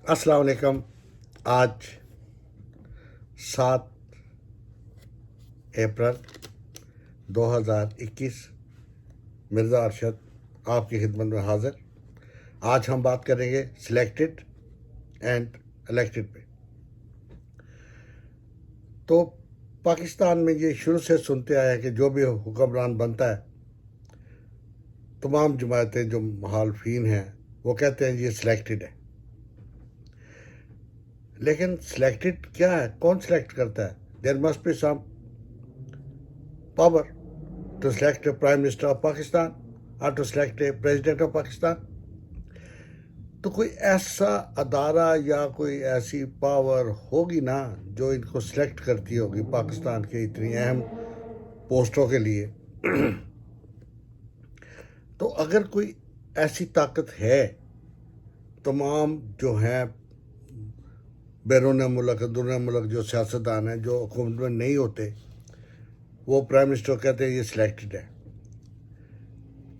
السلام علیکم۔ آج 7 اپریل 2021 مرزا ارشد آپ کی خدمت میں حاضر۔ آج ہم بات کریں گے سلیکٹڈ اینڈ الیکٹڈ پہ۔ تو پاکستان میں یہ شروع سے سنتے آئے ہیں کہ جو بھی حکمران بنتا ہے تمام جماعتیں جو مخالفین ہیں وہ کہتے ہیں یہ سلیکٹڈ ہے، لیکن سلیکٹڈ کیا ہے؟ کون سلیکٹ کرتا ہے؟ There must be some power to select a Prime Minister of Pakistan or to select a President of Pakistan. تو کوئی ایسا ادارہ یا کوئی ایسی پاور ہوگی نا جو ان کو سلیکٹ کرتی ہوگی پاکستان کے اتنی اہم پوسٹوں کے لیے۔ تو اگر کوئی ایسی طاقت ہے، تمام جو ہیں بیرون ملک اندرون ملک جو سیاستدان ہیں جو حکومت میں نہیں ہوتے، وہ پرائم منسٹر کہتے ہیں یہ سلیکٹڈ ہے۔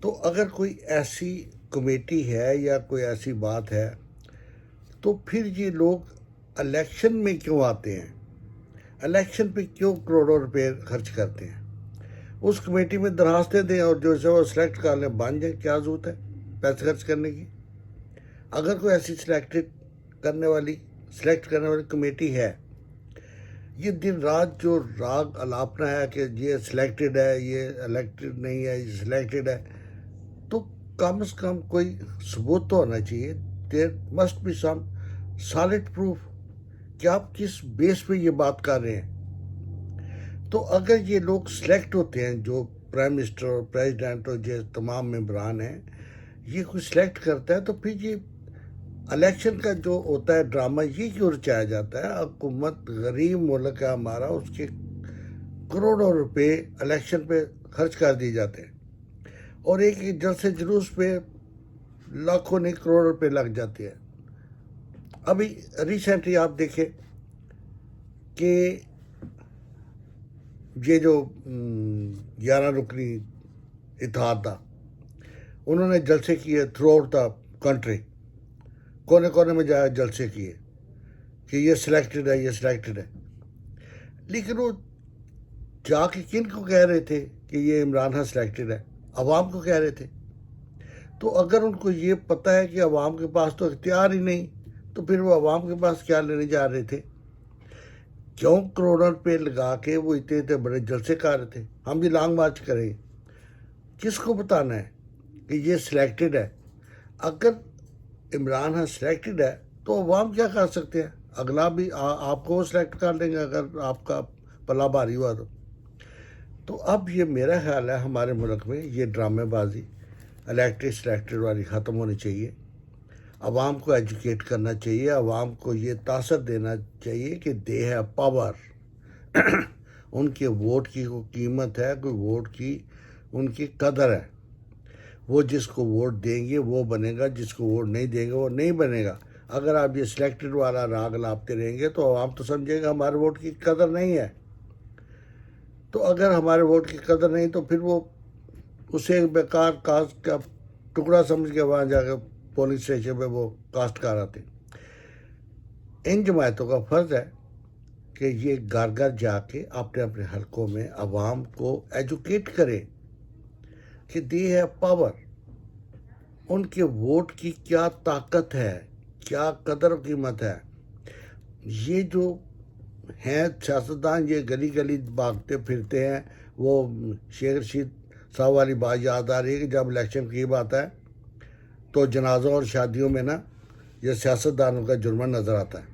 تو اگر کوئی ایسی کمیٹی ہے یا کوئی ایسی بات ہے تو پھر یہ لوگ الیکشن میں کیوں آتے ہیں؟ الیکشن پہ کیوں کروڑوں روپے خرچ کرتے ہیں؟ اس کمیٹی میں درخواستیں دیں اور جو اسے وہ سلیکٹ کر لیں، بن جائیں۔ کیا ضرورت ہے پیسے خرچ کرنے کی؟ اگر کوئی ایسی سلیکٹ کرنے والی کمیٹی ہے، یہ دن رات جو راگ الاپنا ہے کہ یہ سلیکٹڈ ہے، یہ الیکٹڈ نہیں ہے، یہ سلیکٹڈ ہے، تو کم از کم کوئی ثبوت تو ہونا چاہیے۔ There must be some solid proof کہ آپ کس بیس پہ یہ بات کر رہے ہیں۔ تو اگر یہ لوگ سلیکٹ ہوتے ہیں، جو پرائم منسٹر اور پریزیڈنٹ اور جو تمام ممبران ہیں، یہ کوئی سلیکٹ کرتا ہے، تو پھر یہ الیکشن کا جو ہوتا ہے ڈرامہ یہ کیوں رچایا جاتا ہے؟ حکومت غریب ملک ہے ہمارا، اس کے کروڑوں روپے الیکشن پہ خرچ کر دیے جاتے ہیں، اور ایک جلسے جلوس پہ لاکھوں نہیں کروڑ روپے لگ جاتے ہیں۔ ابھی ریسنٹلی آپ دیکھیں کہ یہ جو 11 رکنی اتحاد تھا، انہوں نے جلسے کیے تھرو آؤٹ دا کنٹری، کونے کونے میں جا جلسے کیے کہ یہ سلیکٹڈ ہے، یہ سلیکٹڈ ہے، لیکن وہ جا کے کن کو کہہ رہے تھے کہ یہ عمران خان سلیکٹڈ ہے؟ عوام کو کہہ رہے تھے۔ تو اگر ان کو یہ پتہ ہے کہ عوام کے پاس تو اختیار ہی نہیں، تو پھر وہ عوام کے پاس کیا لینے جا رہے تھے؟ کیوں کروڑوں روپے لگا کے وہ اتنے بڑے جلسے کر رہے تھے؟ ہم بھی لانگ مارچ کریں، کس کو بتانا ہے کہ یہ سلیکٹڈ ہے؟ اگر عمران خان سلیکٹڈ ہے تو عوام کیا کر سکتے ہیں؟ اگلا بھی آپ کو سلیکٹ کر لیں گے اگر آپ کا پلہ بھاری ہوا تو اب یہ میرا خیال ہے ہمارے ملک میں یہ ڈرامے بازی الیکٹڈ سلیکٹڈ والی ختم ہونی چاہیے۔ عوام کو ایجوکیٹ کرنا چاہیے، عوام کو یہ تاثر دینا چاہیے کہ دے ہے پاور، ان کے ووٹ کی کوئی قیمت ہے، کوئی ووٹ کی ان کی قدر ہے۔ وہ جس کو ووٹ دیں گے وہ بنے گا، جس کو ووٹ نہیں دیں گے وہ نہیں بنے گا۔ اگر آپ یہ سلیکٹڈ والا راگ لاپتے رہیں گے تو عوام تو سمجھے گا ہمارے ووٹ کی قدر نہیں ہے۔ تو اگر ہمارے ووٹ کی قدر نہیں تو پھر وہ اسے بیکار کاسٹ کا ٹکڑا سمجھ کے وہاں جا کے پولنگ اسٹیشن پہ وہ کاسٹ کر آتے۔ ان جماعتوں کا فرض ہے کہ یہ گھر گھر جا کے اپنے اپنے حلقوں میں عوام کو ایجوکیٹ کرے کہ دی ہے پاور، ان کے ووٹ کی کیا طاقت ہے، کیا قدر و قیمت ہے۔ یہ جو ہیں سیاستدان، یہ گلی گلی بھاگتے پھرتے ہیں۔ وہ شیخ رشید صاحب والی بات یاد آ رہی ہے کہ جب الیکشن قریب آتا ہے تو جنازوں اور شادیوں میں نا یہ سیاستدانوں کا جرمن نظر آتا ہے۔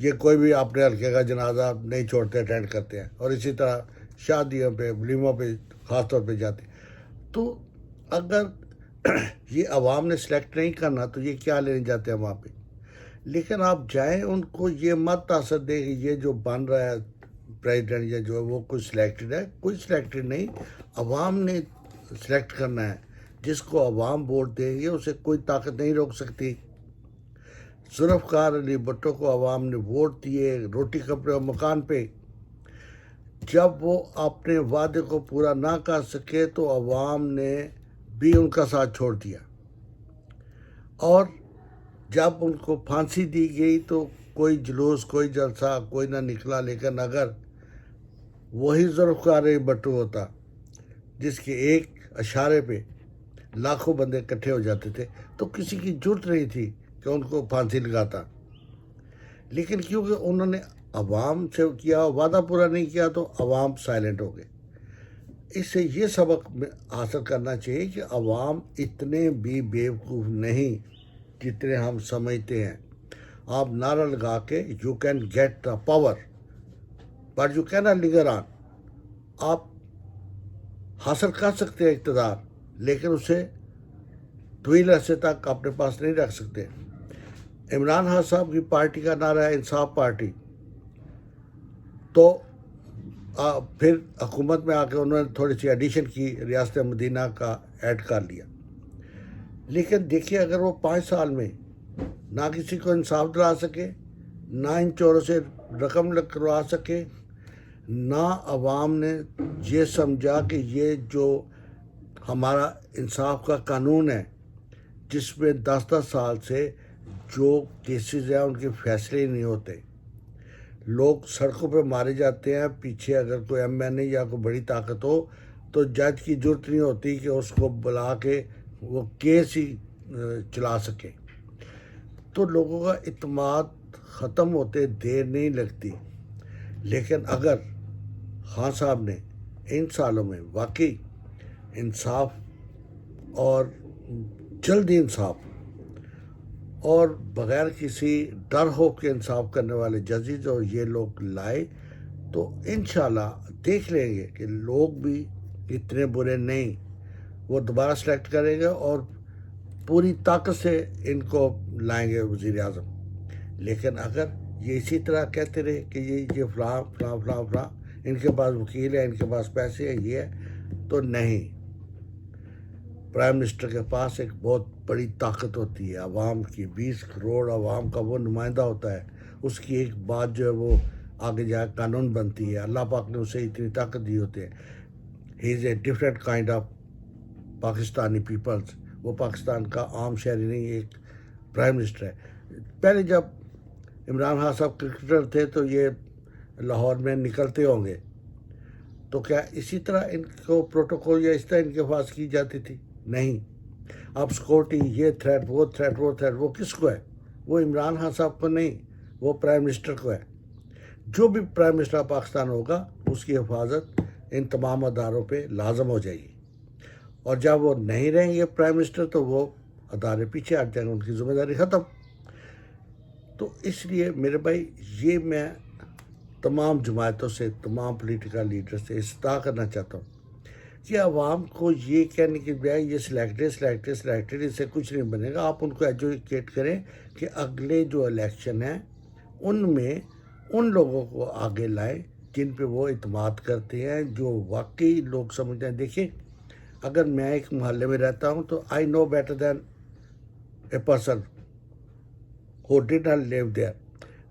یہ کوئی بھی اپنے حلقے کا جنازہ نہیں چھوڑتے، اٹینڈ کرتے ہیں، اور اسی طرح شادیوں پہ ولیموں پہ خاص طور پہ جاتے ہیں۔ تو اگر یہ عوام نے سلیکٹ نہیں کرنا تو یہ کیا لینے جاتے ہیں وہاں پہ؟ لیکن آپ جائیں، ان کو یہ مت تاثر دے کہ یہ جو بن رہا ہے پریزیڈنٹ یا جو ہے وہ کوئی سلیکٹڈ ہے، کوئی سلیکٹڈ نہیں، عوام نے سلیکٹ کرنا ہے۔ جس کو عوام ووٹ دیں گے اسے کوئی طاقت نہیں روک سکتی۔ ذوالفقار علی بھٹو کو عوام نے ووٹ دیے روٹی کپڑے اور مکان پہ، جب وہ اپنے وعدے کو پورا نہ کر سکے تو عوام نے بھی ان کا ساتھ چھوڑ دیا، اور جب ان کو پھانسی دی گئی تو کوئی جلوس، کوئی جلسہ کوئی نہ نکلا، لیکن اگر وہی ذوالفقار بھٹو ہوتا جس کے ایک اشارے پہ لاکھوں بندے اکٹھے ہو جاتے تھے تو کسی کی جرت نہیں تھی کہ ان کو پھانسی لگاتا، لیکن کیونکہ انہوں نے عوام سے کیا، وعدہ پورا نہیں کیا، تو عوام سائلنٹ ہو گئے۔ اس سے یہ سبق حاصل کرنا چاہیے کہ عوام اتنے بھی بیوقوف نہیں جتنے ہم سمجھتے ہیں۔ آپ نعرہ لگا کے you can get the power but you can not linger on, آپ حاصل کر سکتے ہیں اقتدار، لیکن اسے طویل عرصے تک اپنے پاس نہیں رکھ سکتے۔ عمران خان صاحب کی پارٹی کا نعرہ ہے انصاف پارٹی، تو پھر حکومت میں آ کے انہوں نے تھوڑی سی ایڈیشن کی، ریاست مدینہ کا ایڈ کر لیا، لیکن دیکھیے اگر وہ 5 سال میں نہ کسی کو انصاف دلا سکے، نہ ان چوروں سے رقم کروا سکے، نہ عوام نے یہ سمجھا کہ یہ جو ہمارا انصاف کا قانون ہے جس میں 10 سال سے جو کیسز ہیں ان کے فیصلے نہیں ہوتے، لوگ سڑکوں پہ مارے جاتے ہیں، پیچھے اگر کوئی ایم این اے یا کوئی بڑی طاقت ہو تو جج کی ضرورت نہیں ہوتی کہ اس کو بلا کے وہ کیس ہی چلا سکے، تو لوگوں کا اعتماد ختم ہوتے دیر نہیں لگتی۔ لیکن اگر خان صاحب نے ان سالوں میں واقعی انصاف اور جلدی انصاف اور بغیر کسی ڈر ہو کے انصاف کرنے والے ججز اور یہ لوگ لائے تو انشاءاللہ دیکھ لیں گے کہ لوگ بھی اتنے برے نہیں، وہ دوبارہ سلیکٹ کریں گے اور پوری طاقت سے ان کو لائیں گے وزیر اعظم۔ لیکن اگر یہ اسی طرح کہتے رہے کہ یہ فلاں فلاں فلاں فلاں، ان کے پاس وکیل ہے، ان کے پاس پیسے ہیں، یہ ہے، تو نہیں۔ پرائم منسٹر کے پاس ایک بہت بڑی طاقت ہوتی ہے، عوام کی 20 کروڑ عوام کا وہ نمائندہ ہوتا ہے، اس کی ایک بات جو ہے وہ آگے جا قانون بنتی ہے، اللہ پاک نے اسے اتنی طاقت دی ہوتی ہے۔ He is a different kind of Pakistani peoples, وہ پاکستان کا عام شہری نہیں، ایک پرائم منسٹر ہے۔ پہلے جب عمران خان صاحب کرکٹر تھے تو یہ لاہور میں نکلتے ہوں گے تو کیا اسی طرح ان کو پروٹوکول یا اس طرح ان کے پاس کی جاتی تھی؟ نہیں۔ اب سیکورٹی، یہ تھریٹ، وہ تھریٹ، وہ تھریٹ، وہ کس کو ہے؟ وہ عمران خان صاحب کو نہیں، وہ پرائم منسٹر کو ہے۔ جو بھی پرائم منسٹر پاکستان ہوگا اس کی حفاظت ان تمام اداروں پہ لازم ہو جائے گی، اور جب وہ نہیں رہیں گے پرائم منسٹر تو وہ ادارے پیچھے ہٹ جائیں گے، ان کی ذمہ داری ختم۔ تو اس لیے میرے بھائی یہ میں تمام جماعتوں سے، تمام پولیٹیکل لیڈر سے استدعا کرنا چاہتا ہوں کہ عوام کو یہ کہنے کی بجائے یہ سلیکٹڈ اس سے کچھ نہیں بنے گا، آپ ان کو ایجوکیٹ کریں کہ اگلے جو الیکشن ہیں ان میں ان لوگوں کو آگے لائیں جن پہ وہ اعتماد کرتے ہیں، جو واقعی لوگ سمجھتے ہیں۔ دیکھیں اگر میں ایک محلے میں رہتا ہوں تو I know better than a person who did not live there,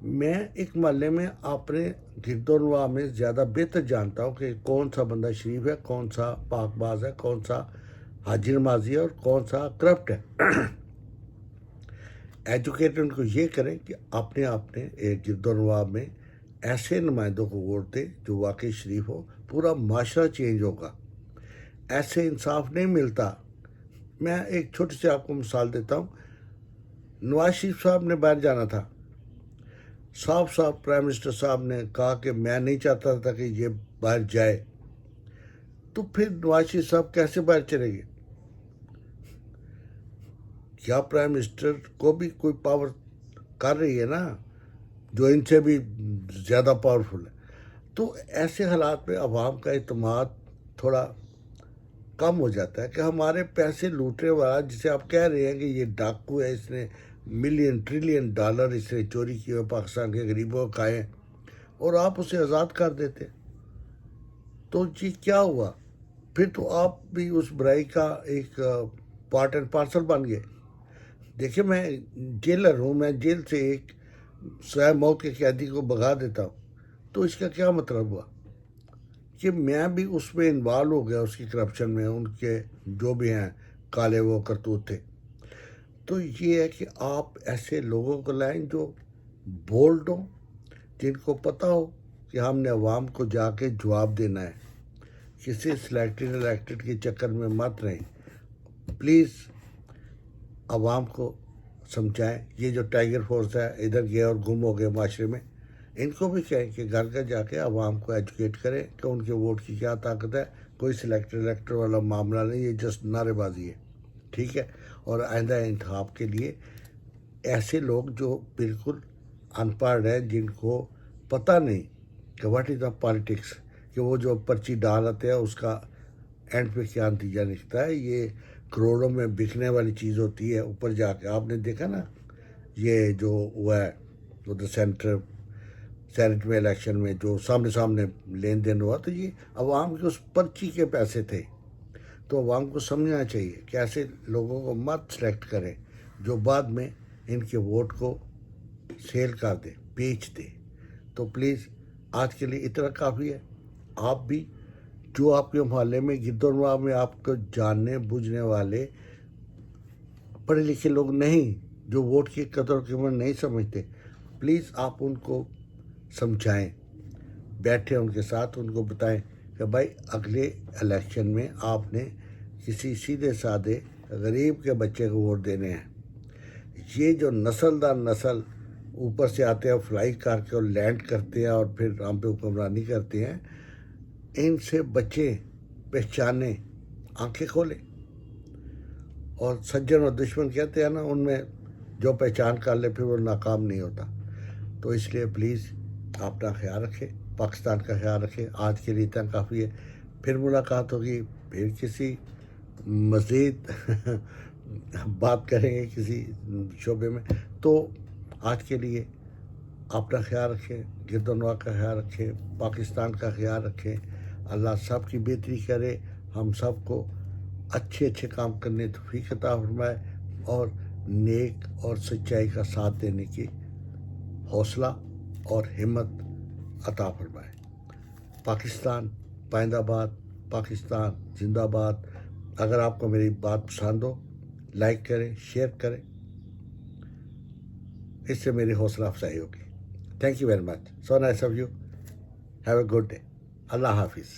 میں ایک محلے میں اپنے گرد و نواح میں زیادہ بہتر جانتا ہوں کہ کون سا بندہ شریف ہے، کون سا پاک باز ہے، کون سا حاجی نمازی ہے اور کون سا کرپٹ ہے۔ ایجوکیٹ ان کو یہ کریں کہ اپنے ایک گرد و نواح میں ایسے نمائندوں کو ووٹ دیں جو واقعی شریف ہو، پورا معاشرہ چینج ہوگا۔ ایسے انصاف نہیں ملتا۔ میں ایک چھوٹی سی آپ کو مثال دیتا ہوں، نواز شریف صاحب نے باہر جانا تھا، صاحب پرائم منسٹر صاحب نے کہا کہ میں نہیں چاہتا تھا کہ یہ باہر جائے، تو پھر نواز شریف صاحب کیسے باہر چلیں گے؟ کیا پرائم منسٹر کو بھی کوئی پاور کر رہی ہے نا جو ان سے بھی زیادہ پاورفل ہے؟ تو ایسے حالات میں عوام کا اعتماد تھوڑا کم ہو جاتا ہے کہ ہمارے پیسے لوٹنے والا جسے آپ کہہ رہے ہیں کہ یہ ڈاکو ہے، اس نے ملین ٹریلین ڈالر اس نے چوری کیے ہوئے پاکستان کے غریبوں کو کھائے، اور آپ اسے آزاد کر دیتے، تو جی کیا ہوا؟ پھر تو آپ بھی اس برائی کا ایک پارٹ اینڈ پارسل بن گئے۔ دیکھیں میں جیلر ہوں، میں جیل سے ایک سوائے موت کے قیدی کو بھگا دیتا ہوں، تو اس کا کیا مطلب ہوا کہ میں بھی اس میں انوالو ہو گیا، اس کی کرپشن میں، ان کے جو بھی ہیں کالے وہ کرتوت تھے۔ تو یہ ہے کہ آپ ایسے لوگوں کو لائیں جو بولڈ ہوں، جن کو پتہ ہو کہ ہم نے عوام کو جا کے جواب دینا ہے. کسی سلیکٹڈ الیکٹڈ کے چکر میں مت رہیں. پلیز عوام کو سمجھائیں. یہ جو ٹائیگر فورس ہے ادھر گئے اور گم ہو گئے معاشرے میں، ان کو بھی کہیں کہ گھر گھر جا کے عوام کو ایجوکیٹ کریں کہ ان کے ووٹ کی کیا طاقت ہے. کوئی سلیکٹڈ الیکٹر والا معاملہ نہیں، یہ جسٹ نعرے بازی ہے. ٹھیک ہے. اور آئندہ انتخاب کے لیے ایسے لوگ جو بالکل ان پڑھ ہیں، جن کو پتہ نہیں کہ واٹ از دا پالیٹکس، کہ وہ جو پرچی ڈال آتے ہیں اس کا اینڈ پہ کیا نتیجہ نکلتا ہے. یہ کروڑوں میں بکنے والی چیز ہوتی ہے. اوپر جا کے آپ نے دیکھا نا یہ جو ہوا ہے ادھر سینٹ میں الیکشن میں جو سامنے لین دین ہوا، تو یہ عوام کے اس پرچی کے پیسے تھے. تو عوام کو سمجھنا چاہیے کہ ایسے لوگوں کو مت سلیکٹ کریں جو بعد میں ان کے ووٹ کو سیل کر دے، بیچ دے. تو پلیز آج کے لیے اتنا کافی ہے. آپ بھی جو آپ کے محلے میں گردونواہ میں آپ کو جاننے بوجھنے والے پڑھے لکھے لوگ نہیں، جو ووٹ کی قدر و قیمت نہیں سمجھتے، پلیز آپ ان کو سمجھائیں. بیٹھیں ان کے ساتھ، ان کو بتائیں کہ بھائی اگلے الیکشن میں آپ نے کسی سیدھے سادے غریب کے بچے کو ووٹ دینے ہیں. یہ جو نسل در نسل اوپر سے آتے ہیں فلائی کر کے اور لینڈ کرتے ہیں اور پھر ہم پہ حکمرانی کرتے ہیں، ان سے بچیں، پہچانیں، آنکھیں کھولیں. اور سجن اور دشمن کہتے ہیں نا، ان میں جو پہچان کر لے پھر وہ ناکام نہیں ہوتا. تو اس لیے پلیز اپنا خیال رکھیں، پاکستان کا خیال رکھیں. آج کے لیے اتنا کافی ہے. پھر ملاقات ہوگی، پھر کسی مزید بات کریں گے کسی شعبے میں. تو آج کے لیے اپنا خیال رکھیں، گردونواہ کا خیال رکھیں، پاکستان کا خیال رکھیں. اللہ سب کی بہتری کرے، ہم سب کو اچھے کام کرنے توفیق عطا فرمائے اور نیک اور سچائی کا ساتھ دینے کی حوصلہ اور ہمت عطا فرمائے. پاکستان پائندہ باد، پاکستان زندہ باد. اگر آپ کو میری بات پسند ہو، لائک کریں، شیئر کریں، اس سے میری حوصلہ افزائی ہوگی. Thank you very much. So nice of you. Have a good day. اللہ حافظ.